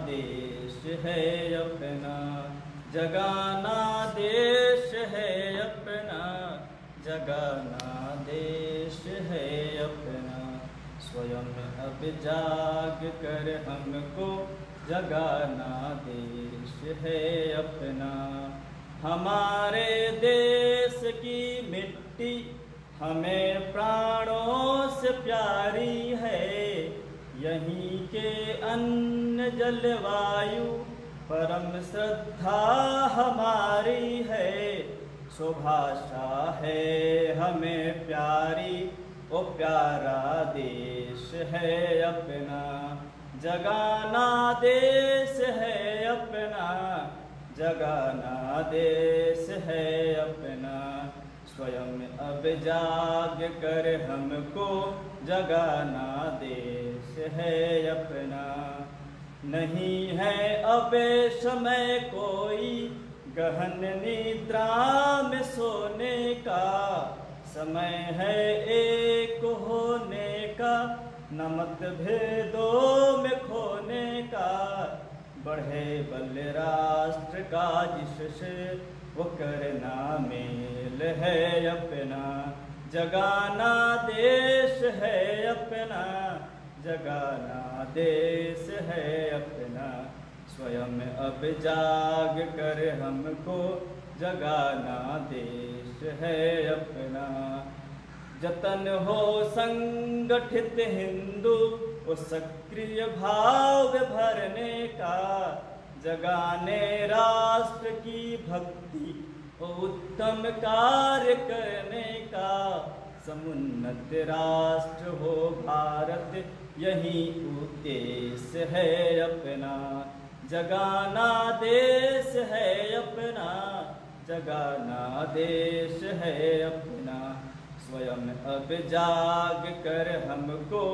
देश है अपना, जगाना देश है अपना, जगाना देश है अपना। स्वयं अब जाग कर हमको जगाना देश है अपना। हमारे देश की मिट्टी हमें प्राणों से प्यारी है, यहीं के अन्न जलवायु परम श्रद्धा हमारी है। सुभाषा है हमें प्यारी, ओ प्यारा देश है अपना, जगाना देश है अपना, जगाना देश है अपना। स्वयं अब जाग कर हमको जगाना देश है अपना। नहीं है अब समय कोई गहन निद्रा में सोने का, समय है एक होने का, न मतभेदों में खोने का। बढ़े बल राष्ट्र का जिससे वो करना मेल है अपना, जगाना देश है अपना, जगाना देश है अपना। स्वयं अब जाग कर हमको जगाना देश है अपना। जतन हो संगठित हिंदू वो सक्रिय भाव भरने का, जगाने राष्ट्र की भक्ति उत्तम कार्य करने का। समुन्नत राष्ट्र हो भारत यही उद्देश्य है अपना, जगाना देश है अपना, जगाना देश है अपना। स्वयं अब जाग कर हमको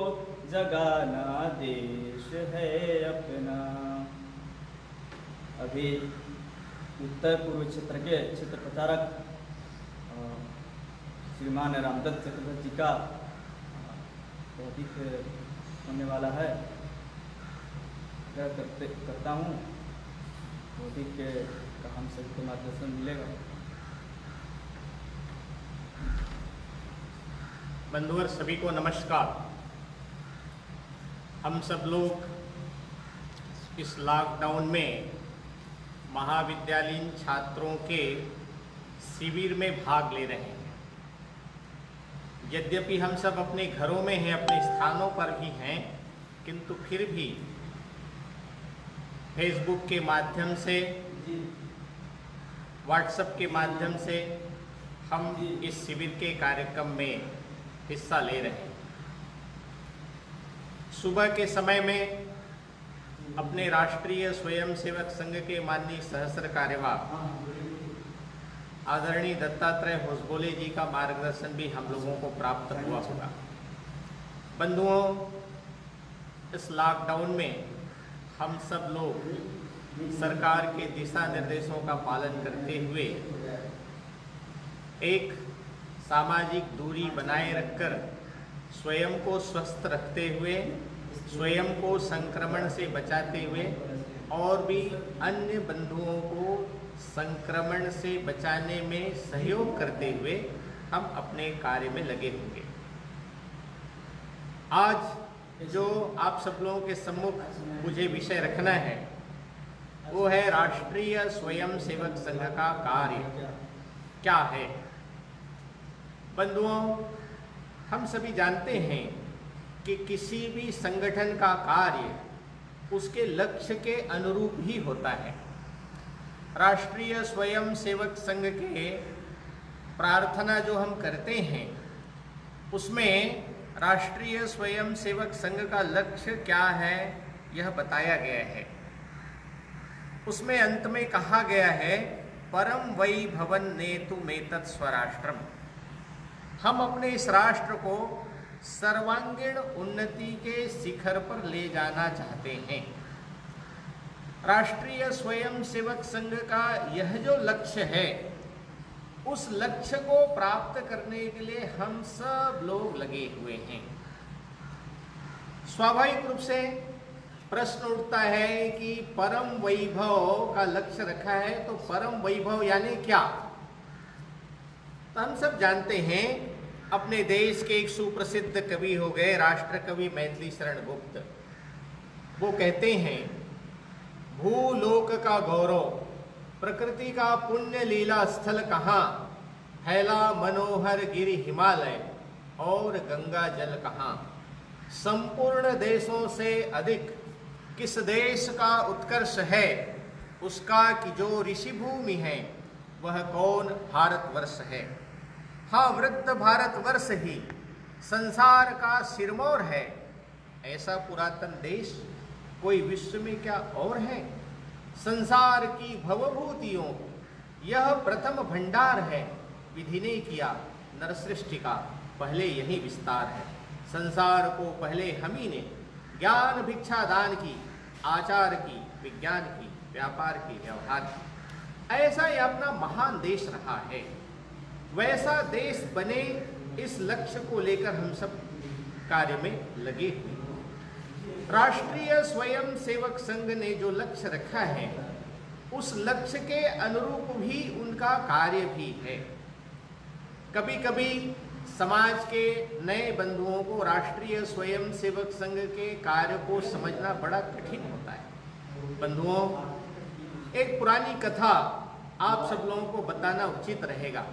जगाना देश है अपना। अभी उत्तर पूर्व क्षेत्र के क्षेत्र प्रचारक श्रीमान रामदत्त चक्रवर्ती जी का अधिक होने वाला है, करता हूँ अधिक का हम सबको मार्गदर्शन मिलेगा। बंधुवर सभी को नमस्कार। हम सब लोग इस लॉकडाउन में महाविद्यालयीन छात्रों के शिविर में भाग ले रहे हैं। यद्यपि हम सब अपने घरों में हैं, अपने स्थानों पर भी हैं, किंतु फिर भी फेसबुक के माध्यम से, व्हाट्सएप के माध्यम से हम इस शिविर के कार्यक्रम में हिस्सा ले रहे हैं। सुबह के समय में अपने राष्ट्रीय स्वयंसेवक संघ के माननीय सहस्त्र कार्यवाह आदरणीय दत्तात्रेय होसबोले जी का मार्गदर्शन भी हम लोगों को प्राप्त हुआ होगा। बंधुओं, इस लॉकडाउन में हम सब लोग सरकार के दिशा निर्देशों का पालन करते हुए एक सामाजिक दूरी बनाए रखकर स्वयं को स्वस्थ रखते हुए, स्वयं को संक्रमण से बचाते हुए और भी अन्य बंधुओं को संक्रमण से बचाने में सहयोग करते हुए हम अपने कार्य में लगे होंगे। आज जो आप सब लोगों के सम्मुख मुझे विषय रखना है वो है राष्ट्रीय स्वयंसेवक संघ का कार्य क्या है। बंधुओं, हम सभी जानते हैं कि किसी भी संगठन का कार्य उसके लक्ष्य के अनुरूप ही होता है। राष्ट्रीय स्वयंसेवक संघ के प्रार्थना जो हम करते हैं उसमें राष्ट्रीय स्वयंसेवक संघ का लक्ष्य क्या है यह बताया गया है। उसमें अंत में कहा गया है, परम वै भवन नेतु मेतत् स्वराष्ट्रम। हम अपने इस राष्ट्र को सर्वांगीण उन्नति के शिखर पर ले जाना चाहते हैं। राष्ट्रीय स्वयंसेवक संघ का यह जो लक्ष्य है, उस लक्ष्य को प्राप्त करने के लिए हम सब लोग लगे हुए हैं। स्वाभाविक रूप से प्रश्न उठता है कि परम वैभव का लक्ष्य रखा है, तो परम वैभव यानी क्या? तो हम सब जानते हैं, अपने देश के एक सुप्रसिद्ध कवि हो गए राष्ट्र कवि मैथिली शरण गुप्त। वो कहते हैं, भूलोक का गौरव, प्रकृति का पुण्य लीला स्थल कहाँ, फैला मनोहर गिरि हिमालय और गंगा जल कहाँ। संपूर्ण देशों से अधिक किस देश का उत्कर्ष है, उसका कि जो ऋषि भूमि है वह कौन भारतवर्ष है। हाँ, वृद्ध भारतवर्ष ही संसार का सिरमौर है, ऐसा पुरातन देश कोई विश्व में क्या और है। संसार की भवभूतियों यह प्रथम भंडार है, विधि ने किया नर सृष्टि का पहले यही विस्तार है। संसार को पहले हम ही ने ज्ञान भिक्षा दान की, आचार की, विज्ञान की, व्यापार की, व्यवहार की। ऐसा ही अपना महान देश रहा है। वैसा देश बने, इस लक्ष्य को लेकर हम सब कार्य में लगे हुए। राष्ट्रीय स्वयं सेवक संघ ने जो लक्ष्य रखा है, उस लक्ष्य के अनुरूप भी उनका कार्य भी है। कभी कभी समाज के नए बंधुओं को राष्ट्रीय स्वयं सेवक संघ के कार्य को समझना बड़ा कठिन होता है। बंधुओं, एक पुरानी कथा आप सब लोगों को बताना उचित रहेगा।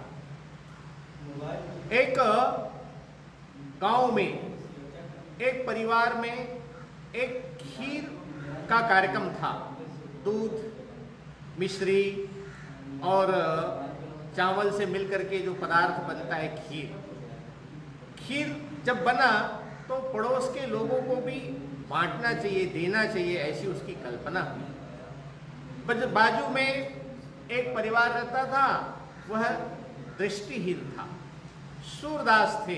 एक गांव में, एक परिवार में एक खीर का कार्यक्रम था। दूध, मिश्री और चावल से मिलकर के जो पदार्थ बनता है खीर। खीर जब बना तो पड़ोस के लोगों को भी बांटना चाहिए, देना चाहिए, ऐसी उसकी कल्पना हुई। बाजू में एक परिवार रहता था, वह दृष्टिहीन था, सूरदास थे,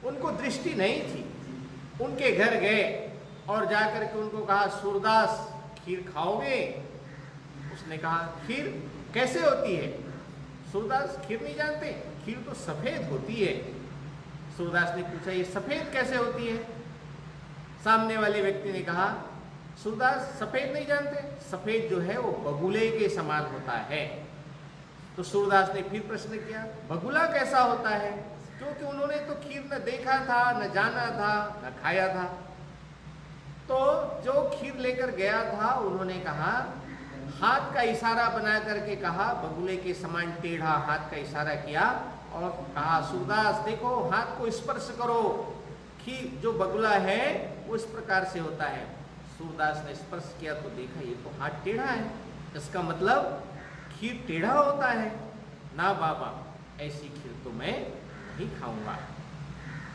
उनको दृष्टि नहीं थी। उनके घर गए और जाकर के उनको कहा, सूरदास खीर खाओगे? उसने कहा, खीर कैसे होती है? सूरदास खीर नहीं जानते, खीर तो सफेद होती है। सूरदास ने पूछा, ये सफेद कैसे होती है? सामने वाले व्यक्ति ने कहा, सूरदास सफेद नहीं जानते, सफेद जो है वो बगुले के समान होता है। तो सूरदास ने फिर प्रश्न किया, बगुला कैसा होता है? क्योंकि उन्होंने तो खीर न देखा था, न जाना था, न खाया था। तो जो खीर लेकर गया था, उन्होंने कहा, हाथ का इशारा बना करके कहा, बगुले के समान टेढ़ा हाथ का इशारा किया और कहा, सूरदास देखो, हाथ को स्पर्श करो, खीर जो बगुला है वो इस प्रकार से होता है। सूरदास ने स्पर्श किया तो देखा, ये तो हाथ टेढ़ा है, इसका मतलब खीर टेढ़ा होता है। ना बाबा, ऐसी खीर तो मैं नहीं खाऊंगा।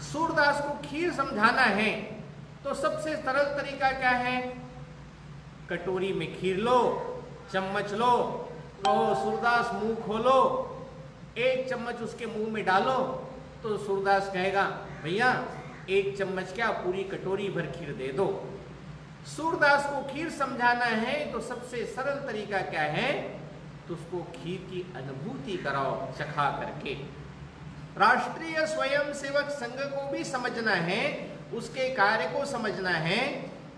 सूरदास को खीर समझाना है तो सबसे सरल तरीका क्या है? कटोरी में खीर लो, चम्मच लो, कहो सूरदास मुंह खोलो, एक चम्मच उसके मुंह में डालो, तो सूरदास कहेगा, भैया एक चम्मच क्या, पूरी कटोरी भर खीर दे दो। सूरदास को खीर समझाना है तो सबसे सरल तरीका क्या है? तो उसको खीर की अनुभूति कराओ, चखा करके। राष्ट्रीय स्वयं सेवक संघ को भी समझना है, उसके कार्य को समझना है,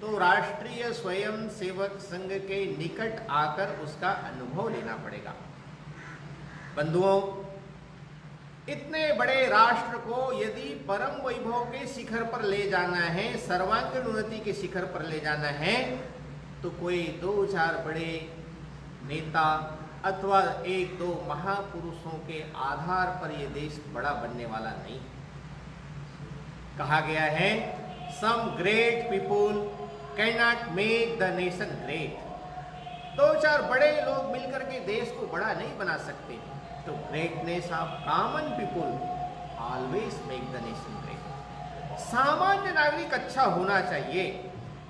तो राष्ट्रीय स्वयं सेवक संघ के निकट आकर उसका अनुभव लेना पड़ेगा। बंधुओं, इतने बड़े राष्ट्र को यदि परम वैभव के शिखर पर ले जाना है, सर्वांगीण उन्नति के शिखर पर ले जाना है, तो कोई 2-4 बड़े नेता अथवा 1-2 महापुरुषों के आधार पर यह देश बड़ा बनने वाला नहीं। कहा गया है, some great people can not make the nation great. 2-4 बड़े लोग मिलकर के देश को बड़ा नहीं बना सकते। तो greatness of common people always make the nation great. सामान्य नागरिक अच्छा होना चाहिए।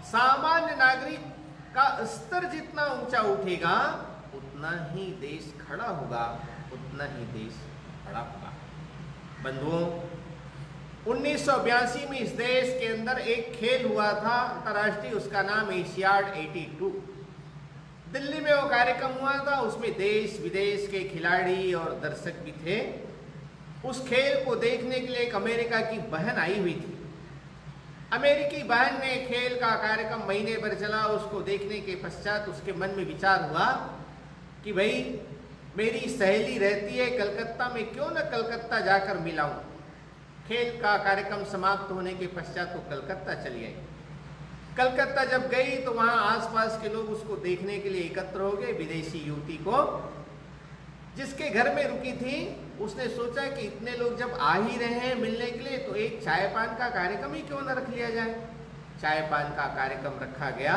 सामान्य नागरिक का स्तर जितना ऊंचा उठेगा, उतना ही देश खड़ा होगा, उतना ही देश बड़ा होगा। बंधुओं, 1982 में इस देश के अंदर एक खेल हुआ था अंतर्राष्ट्रीय, उसका नाम एशियाड 82। दिल्ली में वो कार्यक्रम हुआ था, उसमें देश विदेश के खिलाड़ी और दर्शक भी थे। उस खेल को देखने के लिए एक अमेरिका की बहन आई हुई थी। अमेरिकी बहन ने खेल का कार्यक्रम महीने भर चला, उसको देखने के पश्चात उसके मन में विचार हुआ कि भाई मेरी सहेली रहती है कलकत्ता में, क्यों न कलकत्ता जाकर मिलाऊं। खेल का कार्यक्रम समाप्त होने के पश्चात वो कलकत्ता चली आई। कलकत्ता जब गई तो वहां आसपास के लोग उसको देखने के लिए एकत्र हो गए। विदेशी युवती को जिसके घर में रुकी थी, उसने सोचा कि इतने लोग जब आ ही रहे हैं मिलने के लिए तो एक चाय पान का कार्यक्रम ही क्यों न रख लिया जाए। चाय पान का कार्यक्रम रखा गया।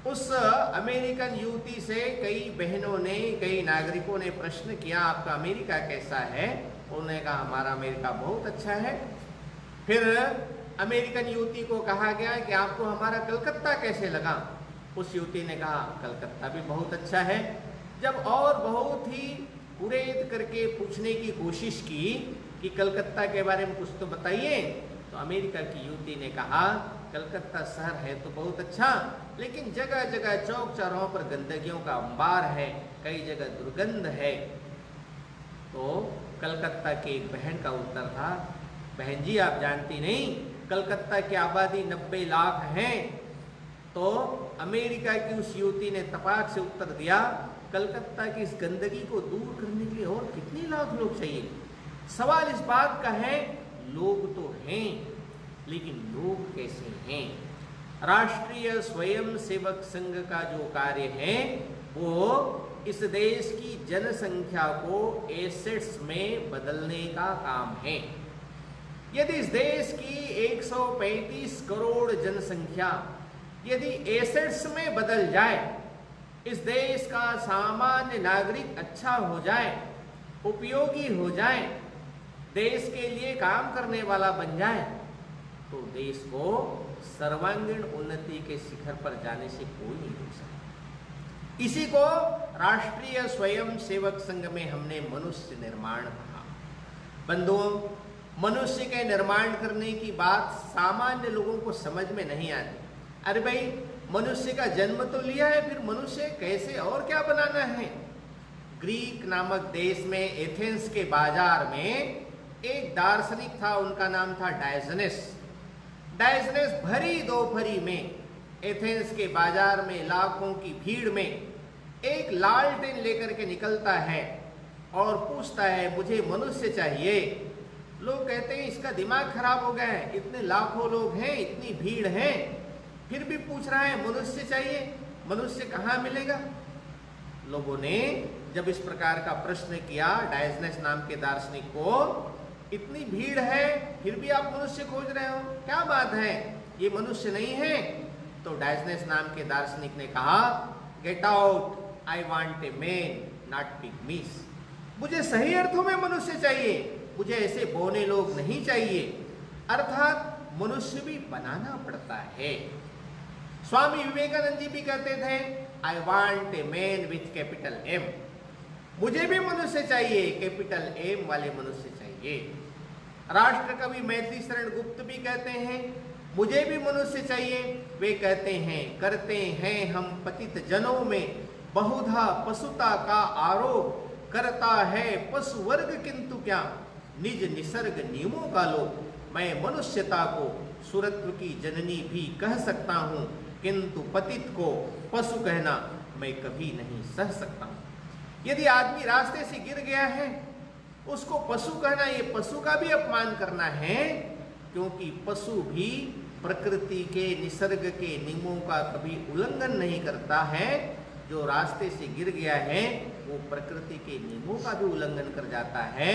उस अमेरिकन युवती से कई बहनों ने, कई नागरिकों ने प्रश्न किया, आपका अमेरिका कैसा है। उन्होंने कहा हमारा अमेरिका बहुत अच्छा है। फिर अमेरिकन युवती को कहा गया कि आपको हमारा कलकत्ता कैसे लगा। उस युवती ने कहा कलकत्ता भी बहुत अच्छा है। जब और बहुत ही कुरेद करके पूछने की कोशिश की कि कलकत्ता के बारे में कुछ तो बताइए, तो अमेरिका की युवती ने कहा कलकत्ता शहर है तो बहुत अच्छा, लेकिन जगह जगह चौक चौराहों पर गंदगियों का अंबार है, कई जगह दुर्गंध है। तो कलकत्ता की एक बहन का उत्तर था, बहन जी आप जानती नहीं, कलकत्ता की आबादी 90 लाख है। तो अमेरिका की उस युवती ने तपाक से उत्तर दिया, कलकत्ता की इस गंदगी को दूर करने के लिए और कितने लाख लोग चाहिए। सवाल इस बात का है, लोग तो हैं, लेकिन लोग कैसे हैं। राष्ट्रीय स्वयंसेवक संघ का जो कार्य है वो इस देश की जनसंख्या को एसेट्स में बदलने का काम है। यदि इस देश की 135 करोड़ जनसंख्या यदि एसेट्स में बदल जाए, इस देश का सामान्य नागरिक अच्छा हो जाए, उपयोगी हो जाए, देश के लिए काम करने वाला बन जाए, तो देश को सर्वांगीण उन्नति के शिखर पर जाने से कोई नहीं रोक सकता। इसी को राष्ट्रीय स्वयंसेवक संघ में हमने मनुष्य निर्माण कहा। बंधुओं, मनुष्य के निर्माण करने की बात सामान्य लोगों को समझ में नहीं आती। अरे भाई, मनुष्य का जन्म तो लिया है, फिर मनुष्य कैसे और क्या बनाना है। ग्रीक नामक देश में एथेंस के बाजार में एक दार्शनिक था, उनका नाम था डायोजनेस। डायोजनेस भरी दोपहरी में एथेंस के बाजार में लाखों की भीड़ में एक लालटेन लेकर के निकलता है और पूछता है मुझे मनुष्य चाहिए। लोग कहते हैं इसका दिमाग खराब हो गया है, इतने लाखों लोग हैं, इतनी भीड़ है, फिर भी पूछ रहा है मनुष्य चाहिए, मनुष्य कहाँ मिलेगा। लोगों ने जब इस प्रकार का प्रश्न किया डायोजनेस नाम के दार्शनिक को, इतनी भीड़ है फिर भी आप मनुष्य खोज रहे हो, क्या बात है, ये मनुष्य नहीं है। तो डायोजनेस नाम के दार्शनिक ने कहा, get out, I want a man not pygmies. मुझे सही अर्थों में मनुष्य चाहिए, मुझे ऐसे बौने लोग नहीं चाहिए। अर्थात मनुष्य भी बनाना पड़ता है। स्वामी विवेकानंद जी भी कहते थे, I want a man with capital M. मुझे भी मनुष्य चाहिए, कैपिटल एम वाले मनुष्य चाहिए। राष्ट्र कवि मैथिली शरण गुप्त भी कहते हैं, मुझे भी मनुष्य चाहिए। वे कहते हैं, करते हैं हम पतित जनों में बहुधा पशुता का आरोप, करता है पशु वर्ग किंतु क्या, निज निसर्ग नियमों का लोप। मैं मनुष्यता को सुरत्व की जननी भी कह सकता हूँ, किंतु पतित को पशु कहना मैं कभी नहीं सह सकता हूँ। यदि आदमी रास्ते से गिर गया है, उसको पशु कहना, ये पशु का भी अपमान करना है, क्योंकि पशु भी प्रकृति के निसर्ग के नियमों का कभी उल्लंघन नहीं करता है। जो रास्ते से गिर गया है वो प्रकृति के नियमों का भी उल्लंघन कर जाता है।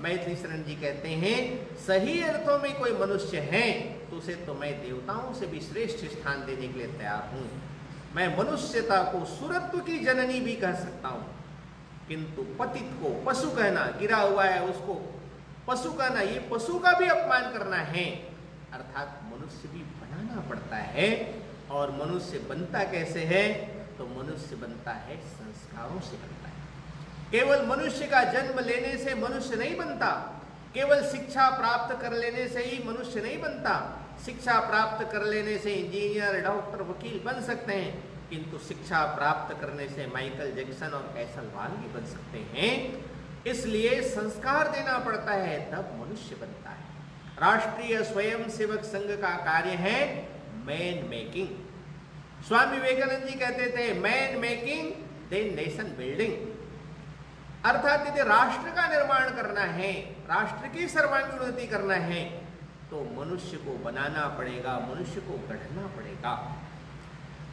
मैथिली शरण जी कहते हैं, सही अर्थों में कोई मनुष्य है तो उसे तो मैं देवताओं से भी श्रेष्ठ स्थान देने के लिए तैयार हूँ। मैं मनुष्यता को सुरत्व की जननी भी कह सकता हूँ, किंतु पतित को पशु कहना, गिरा हुआ है उसको पशु कहना, ये पशु का भी अपमान करना है। अर्थात मनुष्य भी बनाना पड़ता है। और मनुष्य बनता कैसे है, तो मनुष्य बनता है संस्कारों से बनता है। केवल मनुष्य का जन्म लेने से मनुष्य नहीं बनता, केवल शिक्षा प्राप्त कर लेने से ही मनुष्य नहीं बनता। शिक्षा प्राप्त कर लेने से इंजीनियर, डॉक्टर, वकील बन सकते हैं, किंतु शिक्षा प्राप्त करने से माइकल जैक्सन और कैसलवान भी बन सकते हैं। इसलिए संस्कार देना पड़ता है, तब मनुष्य बनता है। राष्ट्रीय स्वयंसेवक संघ का कार्य है मैन मेकिंग। स्वामी विवेकानंद जी कहते थे man making then nation building, अर्थात यदि राष्ट्र का निर्माण करना है, राष्ट्र की सर्वांगीण उन्नति करना है, तो मनुष्य को बनाना पड़ेगा, मनुष्य को गढ़ना पड़ेगा।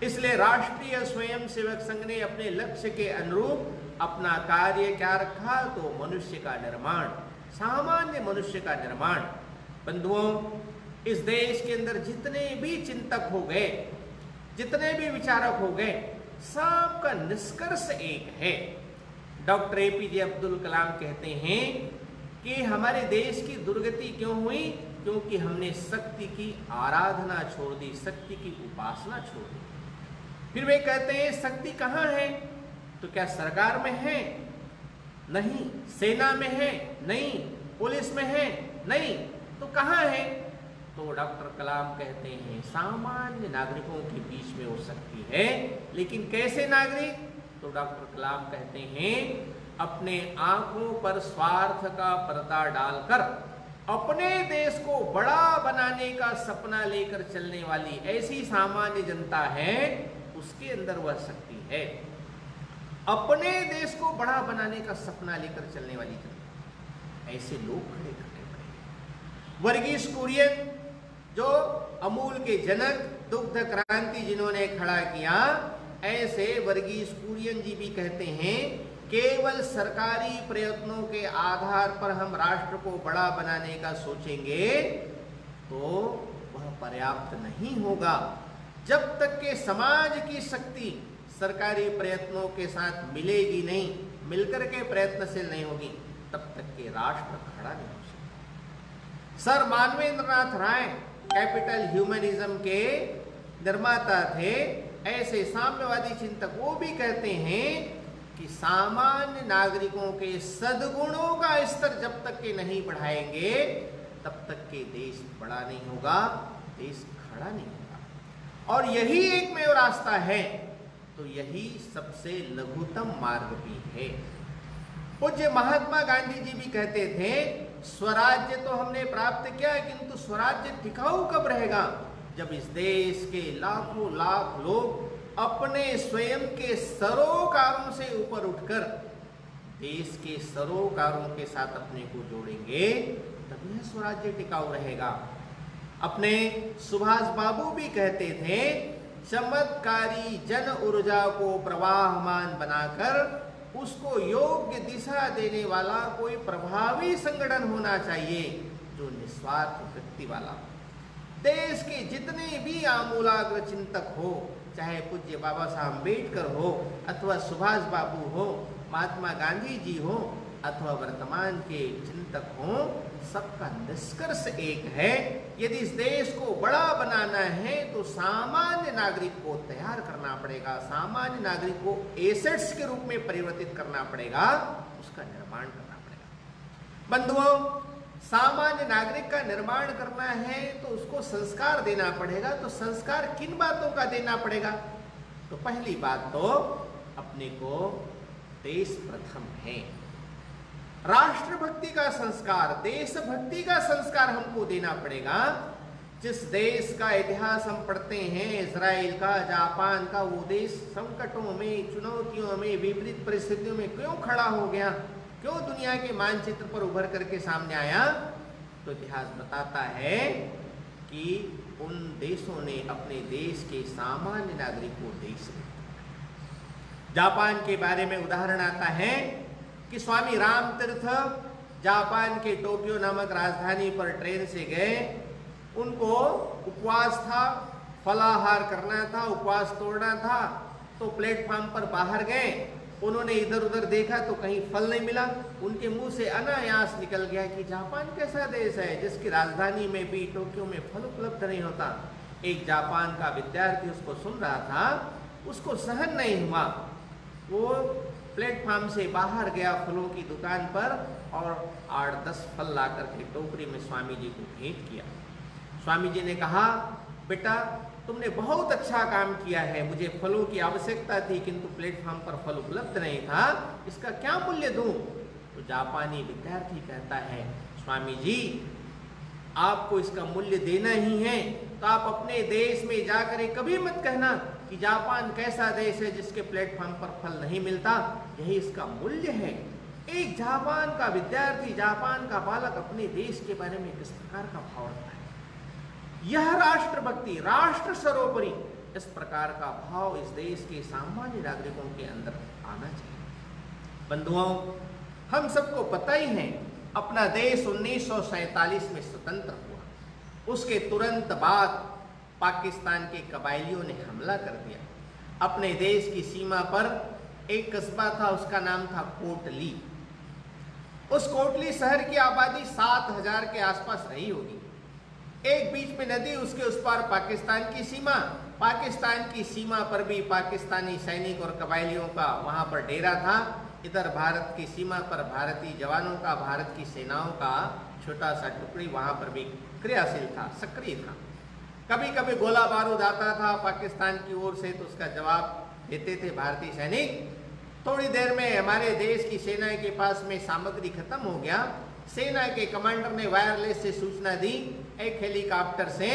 इसलिए राष्ट्रीय स्वयंसेवक संघ ने अपने लक्ष्य के अनुरूप अपना कार्य क्या रखा, तो मनुष्य का निर्माण, सामान्य मनुष्य का निर्माण। बंधुओं, इस देश के अंदर जितने भी चिंतक हो गए, जितने भी विचारक हो गए, सबका निष्कर्ष एक है। डॉक्टर एपीजे अब्दुल कलाम कहते हैं कि हमारे देश की दुर्गति क्यों हुई, क्योंकि हमने शक्ति की आराधना छोड़ दी, शक्ति की उपासना छोड़ दी। फिर वे कहते हैं शक्ति कहाँ है, तो क्या सरकार में है? नहीं। सेना में है? नहीं। पुलिस में है? नहीं। तो कहाँ है? तो डॉक्टर कलाम कहते हैं सामान्य नागरिकों के बीच में हो सकती है। लेकिन कैसे नागरिक? तो डॉक्टर कलाम कहते हैं अपने आंखों पर स्वार्थ का पर्दा डालकर अपने देश को बड़ा बनाने का सपना लेकर चलने वाली ऐसी सामान्य जनता है, उसके अंदर वह शक्ति है। अपने देश को बड़ा बनाने का सपना लेकर चलने वाली जनता, ऐसे लोग खड़े करने पड़ेंगे। वर्गीस कुरियन, जो अमूल के जनक, दुग्ध क्रांति जिन्होंने खड़ा किया, ऐसे वर्गीस कुरियन जी भी कहते हैं केवल सरकारी प्रयत्नों के आधार पर हम राष्ट्र को बड़ा बनाने का सोचेंगे तो वह पर्याप्त नहीं होगा। जब तक के समाज की शक्ति सरकारी प्रयत्नों के साथ मिलेगी नहीं, मिलकर के प्रयत्नशील नहीं होगी, तब तक के राष्ट्र खड़ा नहीं हो सकता। सर मानवेंद्रनाथ राय कैपिटल ह्यूमनिज्म के निर्माता थे। ऐसे साम्यवादी चिंतक वो भी कहते हैं कि सामान्य नागरिकों के सद्गुणों का स्तर जब तक के नहीं बढ़ाएंगे, तब तक के देश बड़ा नहीं होगा, देश खड़ा नहीं होगा। और यही एकमेव रास्ता है, तो यही सबसे लघुतम मार्ग भी है। पूज्य महात्मा गांधी जी भी कहते थे स्वराज्य तो हमने प्राप्त किया, किंतु स्वराज्य टिकाऊ कब रहेगा? जब इस देश के लाखों लाख लोग अपने स्वयं के सरोकारों से ऊपर उठकर देश के सरोकारों के साथ अपने को जोड़ेंगे, तभी स्वराज्य टिकाऊ रहेगा। अपने सुभाष बाबू भी कहते थे चमत्कारी जन ऊर्जा को प्रवाहमान बनाकर उसको योग्य दिशा देने वाला कोई प्रभावी संगठन होना चाहिए, जो निस्वार्थ वृत्ति वाला। देश के जितने भी आमूलाग्र चिंतक हो, चाहे पूज्य बाबा साहब अम्बेडकर हो, अथवा सुभाष बाबू हो, महात्मा गांधी जी हो, अथवा वर्तमान के चिंतक हो, सबका निष्कर्ष एक है, यदि इस देश को बड़ा बनाना है तो सामान्य नागरिक को तैयार करना पड़ेगा, सामान्य नागरिक को एसेट्स के रूप में परिवर्तित करना पड़ेगा, उसका निर्माण करना पड़ेगा। बंधुओं, सामान्य नागरिक का निर्माण करना है तो उसको संस्कार देना पड़ेगा। तो संस्कार किन बातों का देना पड़ेगा? तो पहली बात तो अपने को देश प्रथम है, राष्ट्रभक्ति का संस्कार, देशभक्ति का संस्कार हमको देना पड़ेगा। जिस देश का इतिहास हम पढ़ते हैं, इजराइल का, जापान का, वो देश संकटों में, चुनौतियों में, विपरीत परिस्थितियों में क्यों खड़ा हो गया, क्यों दुनिया के मानचित्र पर उभर करके सामने आया? तो इतिहास बताता है कि उन देशों ने अपने देश के सामान्य नागरिक को देश में। जापान के बारे में उदाहरण आता है कि स्वामी रामतीर्थ जापान के टोक्यो नामक राजधानी पर ट्रेन से गए। उनको उपवास था, फलाहार करना था, उपवास तोड़ना था, तो प्लेटफॉर्म पर बाहर गए। उन्होंने इधर उधर देखा तो कहीं फल नहीं मिला। उनके मुंह से अनायास निकल गया कि जापान कैसा देश है जिसकी राजधानी में भी, टोक्यो में फल उपलब्ध नहीं होता। एक जापान का विद्यार्थी उसको सुन रहा था, उसको सहन नहीं हुआ। वो प्लेटफॉर्म से बाहर गया फलों की दुकान पर और 8-10 फल ला करके टोकरी में स्वामी जी को भेंट किया। स्वामी जी ने कहा, बेटा तुमने बहुत अच्छा काम किया है, मुझे फलों की आवश्यकता थी किंतु प्लेटफॉर्म पर फल उपलब्ध नहीं था, इसका क्या मूल्य दूं? तो जापानी विद्यार्थी कहता है, स्वामी जी आपको इसका मूल्य देना ही है, तो आप अपने देश में जाकर कभी मत कहना कि जापान कैसा देश है जिसके प्लेटफॉर्म पर फल नहीं मिलता। यही इसका मूल्य है। एक जापान का विद्यार्थी, जापान का बालक अपने देश के बारे में किस प्रकार का भाव रखता है, यह राष्ट्रभक्ति, राष्ट्र सर्वोपरि, इस प्रकार का भाव इस देश के सामान्य नागरिकों के अंदर आना चाहिए। बंधुओं, हम सबको पता ही है अपना देश 1947 में स्वतंत्र हुआ। उसके तुरंत बाद पाकिस्तान के कबायलियों ने हमला कर दिया। अपने देश की सीमा पर एक कस्बा था, उसका नाम था कोटली। उस कोटली शहर की आबादी 7000 के आसपास रही होगी। एक बीच में नदी, उसके उस पार पाकिस्तान की सीमा। पाकिस्तान की सीमा पर भी पाकिस्तानी सैनिक और कबायलियों का वहां पर डेरा था। इधर भारत की सीमा पर भारतीय जवानों का, भारत की सेनाओं का छोटा सा टुकड़ी वहां पर भी क्रियाशील था, सक्रिय था। कभी कभी गोला बारूद आता था पाकिस्तान की ओर से, तो उसका जवाब देते थे भारतीय सैनिक। थोड़ी देर में हमारे देश की सेना के पास में सामग्री खत्म हो गया। सेना के कमांडर ने वायरलेस से सूचना दी, एक हेलीकॉप्टर से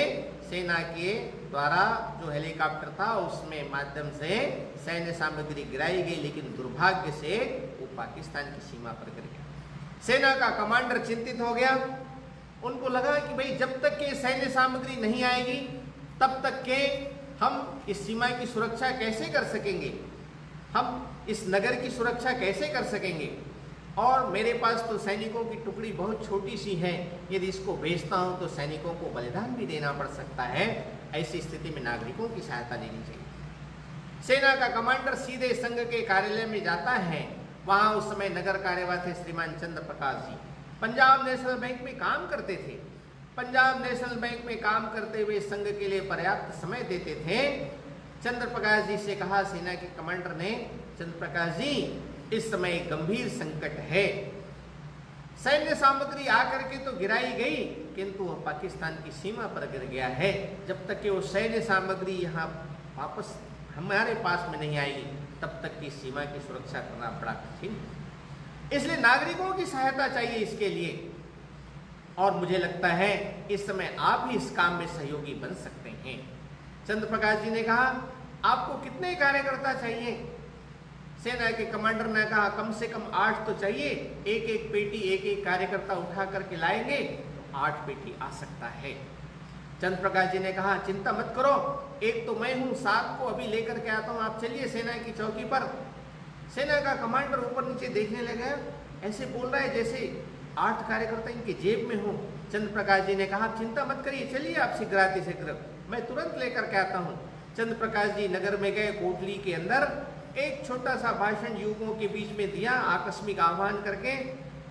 सेना के द्वारा जो हेलीकॉप्टर था उसमें माध्यम से सैन्य सामग्री गिराई गई, लेकिन दुर्भाग्य से वो पाकिस्तान की सीमा पर गिर गया। सेना का कमांडर चिंतित हो गया। उनको लगा कि भाई जब तक के सैन्य सामग्री नहीं आएगी तब तक के हम इस सीमा की सुरक्षा कैसे कर सकेंगे, हम इस नगर की सुरक्षा कैसे कर सकेंगे। और मेरे पास तो सैनिकों की टुकड़ी बहुत छोटी सी है, यदि इसको भेजता हूं तो सैनिकों को बलिदान भी देना पड़ सकता है। ऐसी स्थिति में नागरिकों की सहायता लेनी चाहिए। सेना का कमांडर सीधे संघ के कार्यालय में जाता है। वहां उस समय नगर कार्यवाह थे श्रीमान चंद्र प्रकाश जी, पंजाब नेशनल बैंक में काम करते थे। पंजाब नेशनल बैंक में काम करते हुए संघ के लिए पर्याप्त समय देते थे। चंद्र प्रकाश जी से कहा सेना के कमांडर ने, चंद्र प्रकाश जी इस समय एक गंभीर संकट है। सैन्य सामग्री आकर के तो गिराई गई, किंतु वह पाकिस्तान की सीमा पर गिर गया है। जब तक कि वो सैन्य सामग्री यहाँ वापस हमारे पास में नहीं आएगी तब तक की सीमा की सुरक्षा करना बड़ा कठिन है। इसलिए नागरिकों की सहायता चाहिए इसके लिए। और मुझे लगता है इस समय आप ही इस काम में सहयोगी बन सकते हैं। चंद्र प्रकाश जी ने कहा, आपको कितने कार्यकर्ता चाहिए? सेना के कमांडर ने कहा, कम से कम 8 तो चाहिए। एक एक पेटी, एक एक कार्यकर्ता उठा करके लाएंगे तो 8 पेटी आ सकता है। चंद्र प्रकाश जी ने कहा, चिंता मत करो, एक तो मैं हूं, 7 को अभी लेकर के आता हूं, आप चलिए सेना की चौकी पर। सेना का कमांडर ऊपर नीचे देखने लगा, ऐसे बोल रहा है जैसे 8 कार्यकर्ता इनके जेब में हो। चंद्र प्रकाश जी ने कहा, चिंता मत करिए, चलिए आप शीघ्राति शीघ्र, मैं तुरंत लेकर के आता हूँ। चंद्र प्रकाश जी नगर में गए। कोटली के अंदर एक छोटा सा भाषण युवकों के बीच में दिया, आकस्मिक आह्वान करके।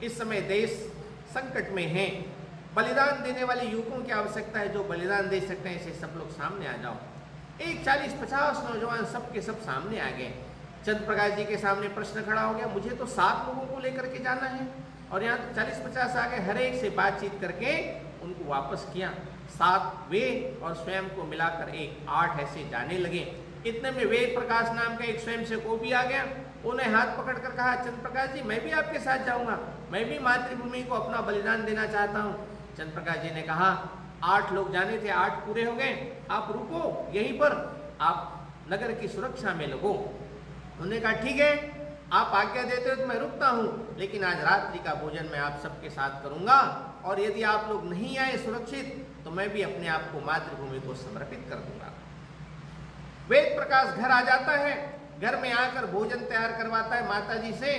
इस समय देश संकट में है, बलिदान देने वाले युवकों की आवश्यकता है, जो बलिदान दे सकते हैं ऐसे सब लोग सामने आ जाओ। एक 40-50 नौजवान सब के सब सामने आ गए। चंद्र प्रकाश जी के सामने प्रश्न खड़ा हो गया, मुझे तो 7 लोगों को लेकर के जाना है और यहाँ तो 40-50 आ गए। हर एक से बातचीत करके उनको वापस किया। 7 वे और स्वयं को मिलाकर 8 ऐसे जाने लगे। इतने में वेद प्रकाश नाम का एक स्वयं से को भी आ गया। उन्हें हाथ पकड़कर कहा, चंद्र प्रकाश जी मैं भी आपके साथ जाऊंगा, मैं भी मातृभूमि को अपना बलिदान देना चाहता हूँ। चंद्र प्रकाश जी ने कहा, 8 लोग जाने थे, 8 पूरे हो गए, आप रुको यहीं पर, आप नगर की सुरक्षा में लगो। उन्होंने कहा, ठीक है, आप आज्ञा देते हो तो मैं रुकता हूँ, लेकिन आज रात्रि का भोजन मैं आप सबके साथ करूंगा और यदि आप लोग नहीं आए सुरक्षित तो मैं भी अपने आप को मातृभूमि को समर्पित कर दूंगा। वेद प्रकाश घर आ जाता है। घर में आकर भोजन तैयार करवाता है माता जी से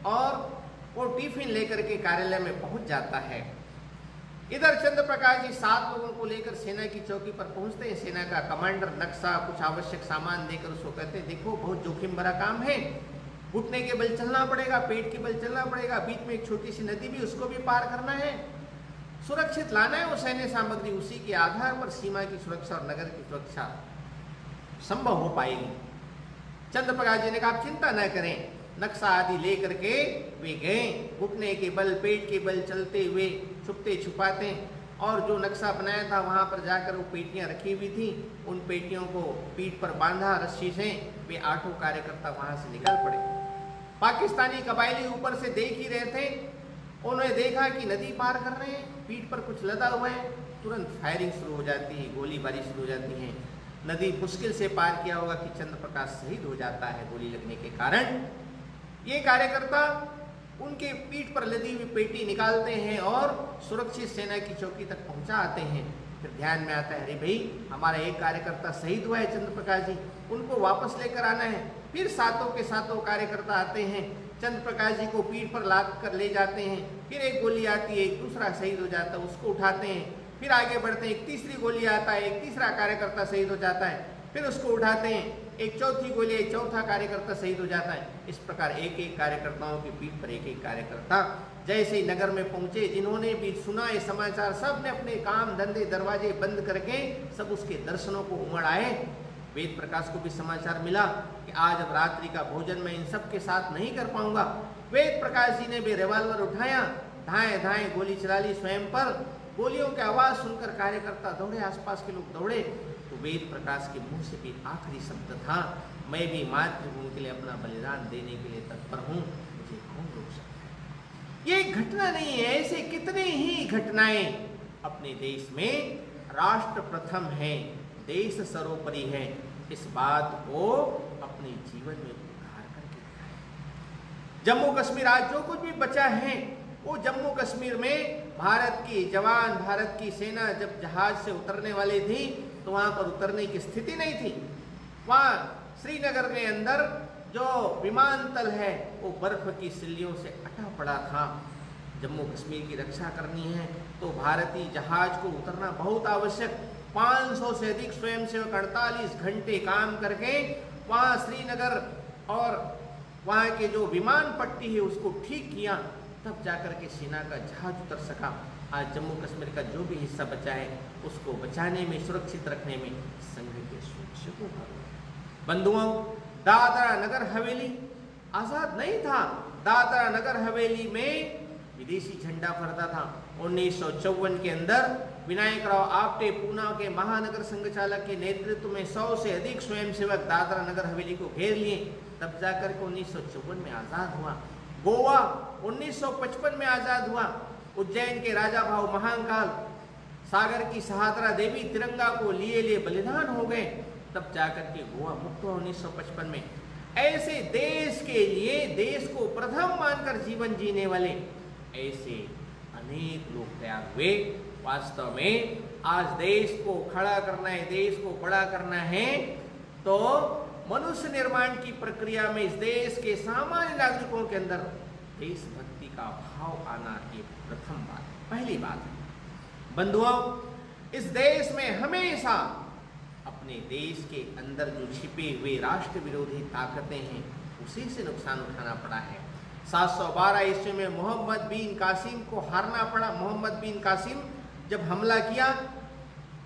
और वो टिफिन लेकर के कार्यालय में पहुंच जाता है। इधर चंद्र प्रकाश जी 7 लोगों को लेकर सेना की चौकी पर पहुंचते हैं। सेना का कमांडर नक्शा, कुछ आवश्यक सामान देकर उसको कहते हैं, देखो बहुत जोखिम भरा काम है, घुटने के बल चलना पड़ेगा, पेट के बल चलना पड़ेगा, बीच में एक छोटी सी नदी भी उसको भी पार करना है, सुरक्षित लाना है वो सैन्य सामग्री। उसी के आधार पर सीमा की सुरक्षा और नगर की सुरक्षा संभव हो पाएगी। चंद्र प्रकाश जी ने कहा, आप चिंता न करें। नक्शा आदि लेकर के वे गए, घुटने के बल, पेट के बल चलते हुए छुपते छुपाते, और जो नक्शा बनाया था वहां पर जाकर वो पेटियां रखी हुई थी, उन पेटियों को पीठ पर बांधा रस्सी से। वे 8 कार्यकर्ता वहां से निकल पड़े। पाकिस्तानी कबायली ऊपर से देख ही रहे थे उन्होंने देखा कि नदी पार कर रहे हैं, पीठ पर कुछ लदा हुआ है, तुरंत फायरिंग शुरू हो जाती है, गोलीबारी शुरू हो जाती है। नदी मुश्किल से पार किया होगा कि चंद्र प्रकाश शहीद हो जाता है गोली लगने के कारण। ये कार्यकर्ता उनके पीठ पर लदी हुई पेटी निकालते हैं और सुरक्षित सेना की चौकी तक पहुंचा आते हैं। फिर ध्यान में आता है, अरे भाई हमारा एक कार्यकर्ता शहीद हुआ है चंद्र प्रकाश जी, उनको वापस लेकर आना है। फिर सातों के सातों कार्यकर्ता आते हैं, चंद्र प्रकाश जी को पीठ पर लाद कर ले जाते हैं। फिर एक गोली आती है, एक दूसरा शहीद हो जाता है, उसको उठाते हैं। फिर आगे बढ़ते हैं, एक तीसरी गोली आता है, एक तीसरा कार्यकर्ता शहीद हो जाता है, फिर उसको उठाते हैं। एक चौथी गोली, एक चौथा कार्यकर्ता शहीद हो जाता है। इस प्रकार एक एक कार्यकर्ताओं की पीठ पर एक एक कार्यकर्ता जैसे ही नगर में पहुंचे, जिन्होंने भी सुना ये समाचार, सब ने अपने काम धंधे दरवाजे बंद करके सब उसके दर्शनों को उमड़ आए। वेद प्रकाश को भी समाचार मिला कि आज अब रात्रि का भोजन मैं इन सब के साथ नहीं कर पाऊंगा। वेद प्रकाश जी ने भी रिवॉल्वर उठाया, धाएं धाएं गोली चला ली स्वयं पर। गोलियों की आवाज सुनकर कार्यकर्ता दौड़े, आसपास के लोग दौड़े। तो वेद प्रकाश के मुंह से भी आखिरी शब्द था, मैं भी मातृभूमि के लिए अपना बलिदान देने के लिए तत्पर हूं, मुझे कौन रोक सकता है। ये घटना नहीं है, ऐसे कितने ही घटनाएं अपने देश में। राष्ट्र प्रथम है, देश सर्वोपरि है, इस बात को अपने जीवन में उतार करके दिखाएं। जम्मू कश्मीर आज जो कुछ भी बचा है, वो जम्मू कश्मीर में भारत की जवान, भारत की सेना जब जहाज से उतरने वाली थी तो वहां पर उतरने की स्थिति नहीं थी। वहां श्रीनगर के अंदर जो विमानतल है वो बर्फ की सिल्लियों से अटा पड़ा था। जम्मू कश्मीर की रक्षा करनी है तो भारतीय जहाज को उतरना बहुत आवश्यक। 500 से अधिक स्वयंसेवक 48 घंटे काम करके वहां श्रीनगर और वहां के जो विमान पट्टी है उसको ठीक किया, तब जाकर के सेना का जहाज उतर सका। आज जम्मू कश्मीर का जो भी हिस्सा बचा है उसको बचाने में, सुरक्षित रखने में संघ के स्वयंसेवकों का बंधुओं, दादरा नगर हवेली आजाद नहीं था। दादरा नगर हवेली में विदेशी झंडा फहरता था। 1954 के अंदर विनायक राव आप्टे पूना के महानगर संघ चालक के नेतृत्व में 100 से अधिक स्वयंसेवक दादरा नगर हवेली को घेर लिए, तब जाकर के 1954 में आजाद हुआ। गोवा 1955 में आजाद हुआ। उज्जैन के राजा भाव महाकाल, सागर की सहात्रा देवी तिरंगा को लिए बलिदान हो गए, तब जाकर के गोवा मुक्त हुआ 1955 में। ऐसे देश के लिए, देश को प्रथम मानकर जीवन जीने वाले ऐसे अनेक लोग तैयार हुए। वास्तव में आज देश को खड़ा करना है, देश को बड़ा करना है, तो मनुष्य निर्माण की प्रक्रिया में इस देश के सामान्य नागरिकों के अंदर देशभक्ति का भाव आना ये प्रथम बात है, पहली बात है। बंधुओं, इस देश में हमेशा अपने देश के अंदर जो छिपे हुए राष्ट्र विरोधी ताकतें हैं उसी से नुकसान उठाना पड़ा है। 712 ईस्वी में मोहम्मद बिन कासिम को हारना पड़ा। मोहम्मद बिन कासिम जब हमला किया